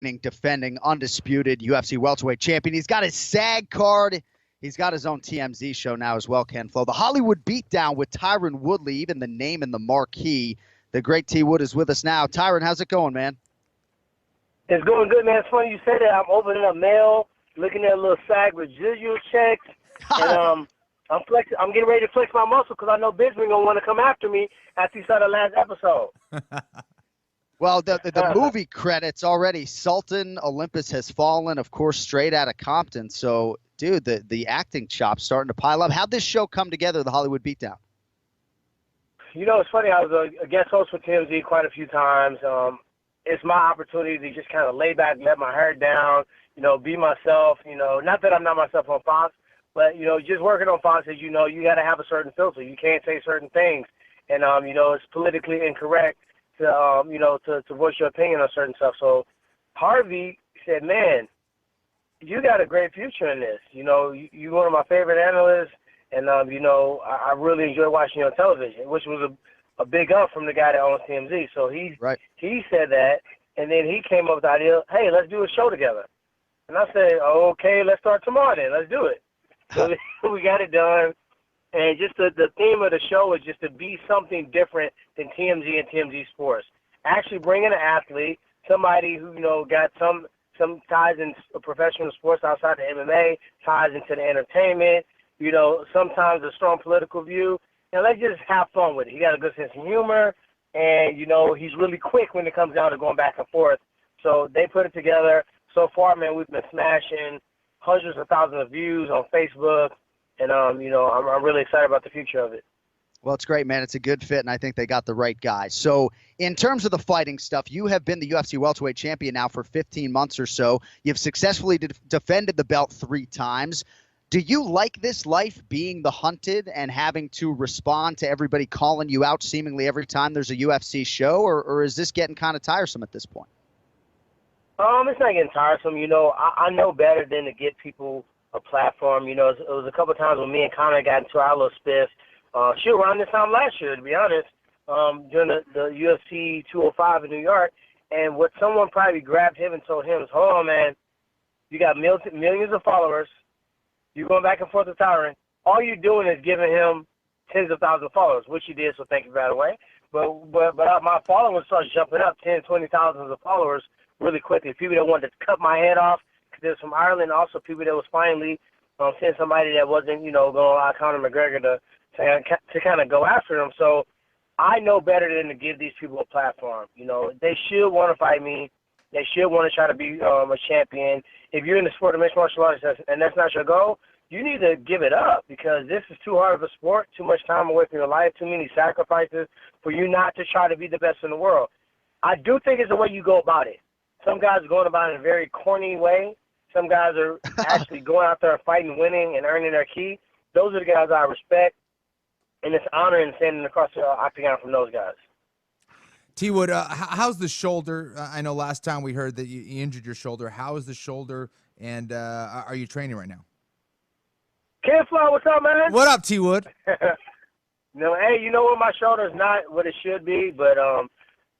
defending undisputed UFC welterweight champion. He's got his SAG card. He's got his own TMZ show now as well, Ken Flo. The Hollywood Beatdown with Tyron Woodley, even the name in the marquee. The great T. Wood is with us now. Tyron, how's it going, man? It's going good, man. It's funny you said that. I'm opening up mail, looking at a little SAG residual checks, and I'm getting ready to flex my muscle because I know Benjamin gonna want to come after me after he saw the last episode. Well, the movie credits already. Sultan, Olympus Has Fallen, of course, straight out of Compton. So, dude, the acting chops starting to pile up. How'd this show come together, the Hollywood Beatdown? You know, it's funny. I was a guest host for TMZ quite a few times. It's my opportunity to just kind of lay back, let my hair down, be myself. Not that I'm not myself on Fox, but, just working on Fox is, you got to have a certain filter. You can't say certain things. And, it's politically incorrect to voice your opinion on certain stuff. So Harvey said, man, you got a great future in this. You're one of my favorite analysts. And, I really enjoy watching you on television, which was a big up from the guy that owns TMZ. So he said that, and then he came up with the idea, hey, let's do a show together. And I said, okay, let's start tomorrow then. Let's do it. So we got it done. And just the theme of the show is just to be something different than TMZ and TMZ Sports. Actually bring in an athlete, somebody who, got some ties in professional sports outside of MMA, ties into the entertainment, sometimes a strong political view. And let's just have fun with it. He got a good sense of humor, and, he's really quick when it comes down to going back and forth. So they put it together. So far, man, we've been smashing hundreds of thousands of views on Facebook, and, I'm really excited about the future of it. Well, it's great, man. It's a good fit, and I think they got the right guy. So in terms of the fighting stuff, you have been the UFC welterweight champion now for 15 months or so. You've successfully defended the belt 3 times. Do you like this life, being the hunted and having to respond to everybody calling you out seemingly every time there's a UFC show, or is this getting kind of tiresome at this point? It's not getting tiresome. I know better than to give people a platform. It was a couple of times when me and Conor got into our little spiff. Around this time last year, to be honest, during the UFC 205 in New York, and what someone probably grabbed him and told him is, hold on, man, you got millions of followers. You're going back and forth with Tyron. All you're doing is giving him tens of thousands of followers, which you did, so thank you, by the way. But my followers started jumping up, 10, 20,000 of followers really quickly. People that wanted to cut my head off, because there's from Ireland, also people that was finally seeing somebody that wasn't, going to allow Conor McGregor to kind of go after them. So I know better than to give these people a platform. They should want to fight me. They should want to try to be a champion. If you're in the sport of mixed martial arts and that's not your goal, you need to give it up, because this is too hard of a sport, too much time away from your life, too many sacrifices for you not to try to be the best in the world. I do think it's the way you go about it. Some guys are going about it in a very corny way. Some guys are actually going out there and fighting, winning, and earning their key. Those are the guys I respect, and it's honoring standing across the octagon from those guys. T. Wood, how's the shoulder? I know last time we heard that you injured your shoulder. How is the shoulder, and are you training right now? Ken Flo, what's up, man? What up, T. Wood? No, hey, you know what? My shoulder's not what it should be, but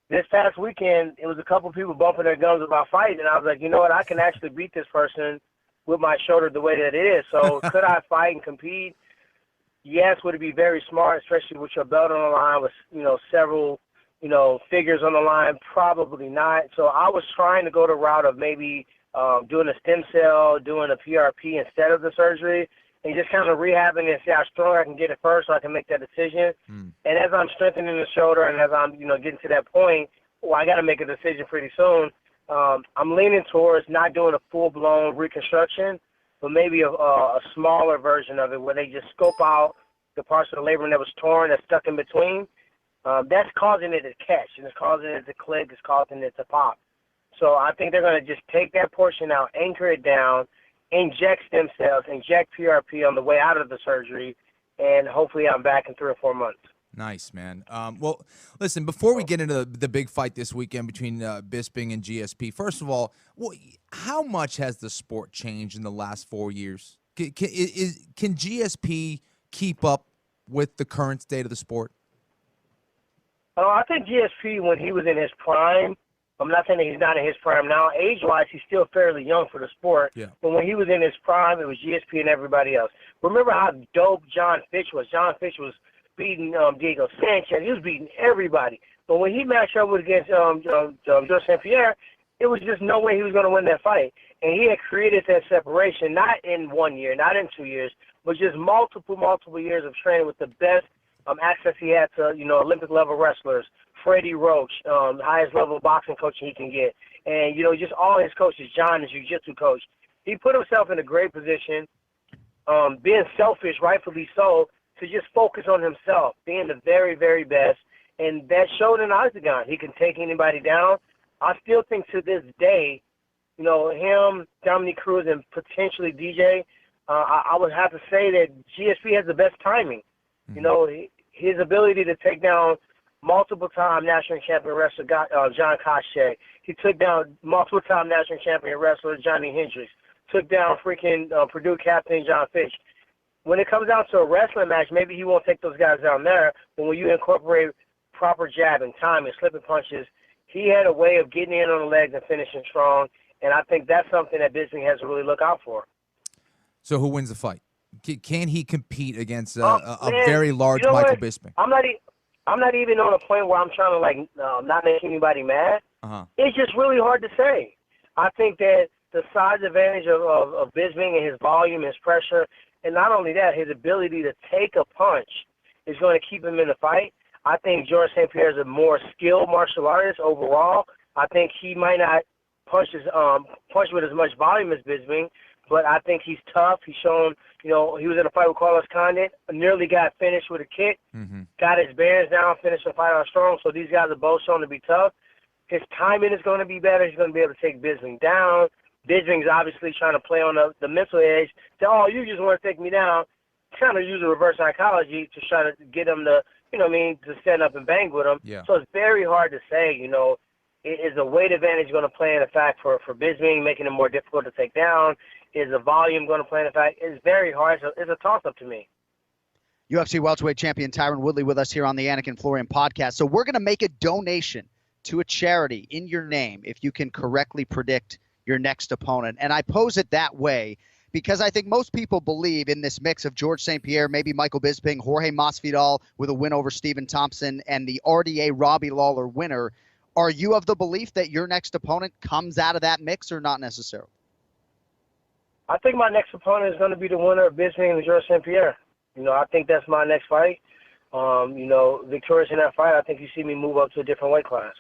this past weekend, it was a couple people bumping their gums about fighting, and I was like, you know what? I can actually beat this person with my shoulder the way that it is. So could I fight and compete? Yes. Would it be very smart, especially with your belt on the line with, several figures on the line? Probably not. So I was trying to go the route of maybe doing a stem cell, doing a PRP instead of the surgery, and just kind of rehabbing and see how strong I can get it first so I can make that decision. And as I'm strengthening the shoulder and as I'm, getting to that point, I got to make a decision pretty soon. I'm leaning towards not doing a full-blown reconstruction, but maybe a smaller version of it where they just scope out the parts of the labrum that was torn, that's stuck in between. That's causing it to catch, and it's causing it to click, it's causing it to pop. So I think they're going to just take that portion out, anchor it down, inject stem cells, inject PRP on the way out of the surgery, and hopefully I'm back in 3 or 4 months. Nice, man. Well, listen, before we get into the big fight this weekend between Bisping and GSP, first of all, how much has the sport changed in the last 4 years? Can GSP keep up with the current state of the sport? I think GSP, when he was in his prime, I'm not saying that he's not in his prime now. Age-wise, he's still fairly young for the sport. Yeah. But when he was in his prime, it was GSP and everybody else. Remember how dope John Fitch was? John Fitch was beating Diego Sanchez. He was beating everybody. But when he matched up against Georges St-Pierre, it was just no way he was going to win that fight. And he had created that separation, not in 1 year, not in 2 years, but just multiple years of training with the best access he had to, Olympic-level wrestlers, Freddie Roach, highest level boxing coaching he can get. And, just all his coaches, John, his jiu-jitsu coach. He put himself in a great position, being selfish, rightfully so, to just focus on himself, being the very, very best. And that showed in Octagon. He can take anybody down. I still think to this day, him, Dominique Cruz, and potentially DJ, I would have to say that GSP has the best timing. Mm-hmm. His ability to take down multiple-time national champion wrestler John Cochet. He took down multiple-time national champion wrestler Johnny Hendricks. Took down freaking Purdue captain John Fitch. When it comes down to a wrestling match, maybe he won't take those guys down there, but when you incorporate proper jabbing, timing, slipping punches, he had a way of getting in on the legs and finishing strong, and I think that's something that Bisping has to really look out for. So who wins the fight? Can he compete against a very large Michael Bisping? I'm not even on a point where I'm trying to not make anybody mad. Uh-huh. It's just really hard to say. I think that the size advantage of Bisping and his volume, his pressure, and not only that, his ability to take a punch is going to keep him in the fight. I think Georges St-Pierre is a more skilled martial artist overall. I think he might not punch with as much volume as Bisping, but I think he's tough. He's shown, he was in a fight with Carlos Condit, nearly got finished with a kick, got his bearings down, finished the fight on strong. So these guys are both shown to be tough. His timing is going to be better. He's going to be able to take Bisping down. Bisping's obviously trying to play on the mental edge. You just want to take me down. Kind of use a reverse psychology to try to get him to, to stand up and bang with him. Yeah. So it's very hard to say, is a weight advantage going to play in effect for Bisping, making it more difficult to take down? Is the volume going to play in effect? It's very hard. It's a toss-up to me. UFC welterweight champion Tyron Woodley with us here on the Anakin Florian podcast. So we're going to make a donation to a charity in your name if you can correctly predict your next opponent. And I pose it that way because I think most people believe in this mix of Georges St-Pierre, maybe Michael Bisping, Jorge Masvidal with a win over Stephen Thompson, and the RDA Robbie Lawler winner. Are you of the belief that your next opponent comes out of that mix or not necessarily? I think my next opponent is going to be the winner of Bisping and Georges St-Pierre. I think that's my next fight. Victorious in that fight, I think you see me move up to a different weight class.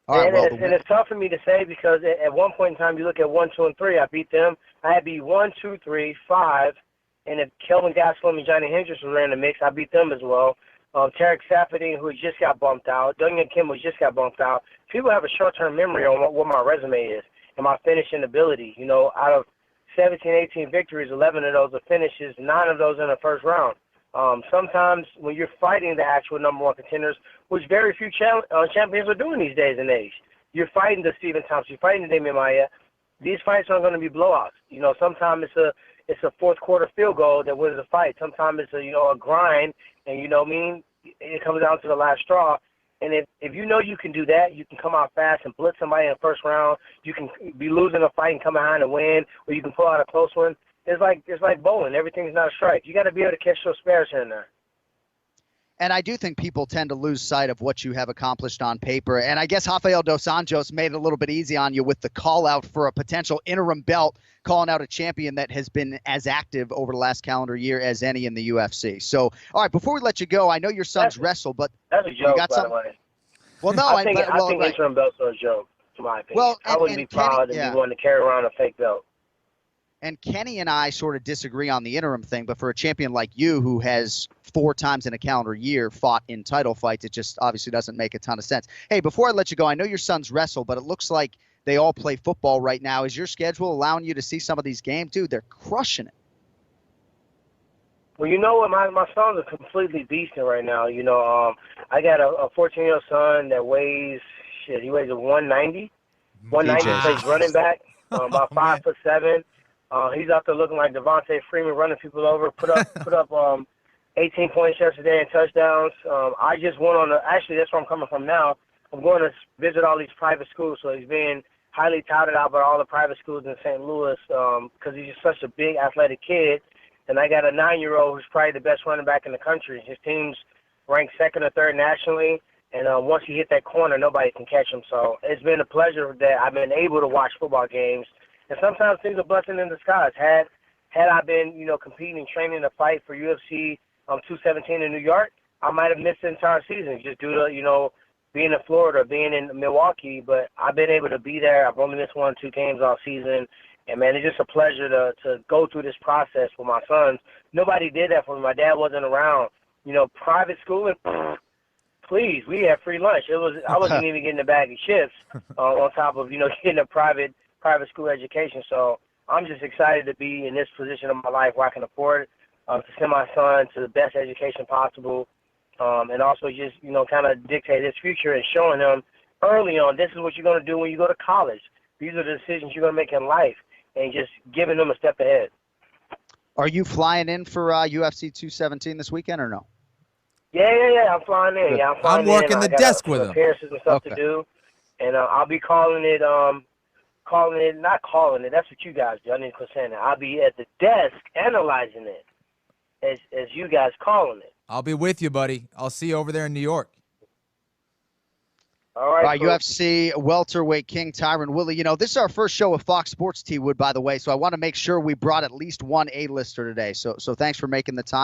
All right, and it's tough for me to say because at one point in time, you look at 1, 2, and 3. I beat them. I had beat 1, 2, 3, 5, and if Kelvin Gastelum and Johnny Hendricks were in the mix, I beat them as well. Tarek Safadine, who just got bumped out. Dungyan Kim, who just got bumped out. People have a short-term memory on what my resume is and my finishing ability. Out of 17, 18 victories, 11 of those are finishes, 9 of those in the first round. Sometimes when you're fighting the actual number one contenders, which very few champions are doing these days and age, you're fighting the Stephen Thompson, you're fighting the Damian Maia. These fights aren't going to be blowouts. Sometimes it's a fourth quarter field goal that wins the fight. Sometimes it's a grind, and it comes down to the last straw. And if you can do that, you can come out fast and blitz somebody in the first round. You can be losing a fight and come behind and win, or you can pull out a close one. It's like bowling. Everything's not a strike. You got to be able to catch those spares here and there. And I do think people tend to lose sight of what you have accomplished on paper. And I guess Rafael Dos Anjos made it a little bit easy on you with the call out for a potential interim belt, calling out a champion that has been as active over the last calendar year as any in the UFC. So, all right, before we let you go, I know your sons wrestle, but that's a joke, you got by something? the way. Well, no, I think interim belts are a joke, to my opinion. Well, I wouldn't be proud to be one to carry around a fake belt. And Kenny and I sort of disagree on the interim thing, but for a champion like you who has 4 times in a calendar year fought in title fights, it just obviously doesn't make a ton of sense. Hey, before I let you go, I know your sons wrestle, but it looks like they all play football right now. Is your schedule allowing you to see some of these games? Dude, they're crushing it. Well, you know what? My sons are completely beasting right now. I got a 14-year-old son that weighs, he weighs a 190. 190, plays running back, about 5'7". He's out there looking like Devontae Freeman, running people over, put up 18 points yesterday and touchdowns. I just went on actually, that's where I'm coming from now. I'm going to visit all these private schools. So he's being highly touted out by all the private schools in St. Louis because he's just such a big athletic kid. And I got a 9-year-old who's probably the best running back in the country. His team's ranked 2nd or 3rd nationally. And once he hit that corner, nobody can catch him. So it's been a pleasure that I've been able to watch football games. And sometimes things are blessing in disguise. Had I been, competing and training to fight for UFC 217 in New York, I might have missed the entire season just due to, being in Florida, being in Milwaukee. But I've been able to be there. I've only missed 1 or 2 games all season. And, man, it's just a pleasure to go through this process with my sons. Nobody did that for me. My dad wasn't around. Private schooling, please, we had free lunch. I wasn't even getting a bag of chips on top of, getting a private school education. So I'm just excited to be in this position of my life where I can afford to send my son to the best education possible, and also just, kind of dictate his future and showing him early on, this is what you're going to do when you go to college. These are the decisions you're going to make in life, and just giving them a step ahead. Are you flying in for UFC 217 this weekend or no? Yeah. I'm flying in. Yeah, I'm working the desk with him. Appearances and stuff to do, and I'll be calling it. Not calling it. That's what you guys do. I need to quit saying that. I'll be at the desk analyzing it, as you guys calling it. I'll be with you, buddy. I'll see you over there in New York. All right, cool. UFC welterweight king Tyron Woodley. This is our first show with Fox Sports, T. Wood, by the way, so I want to make sure we brought at least one A-lister today. So thanks for making the time.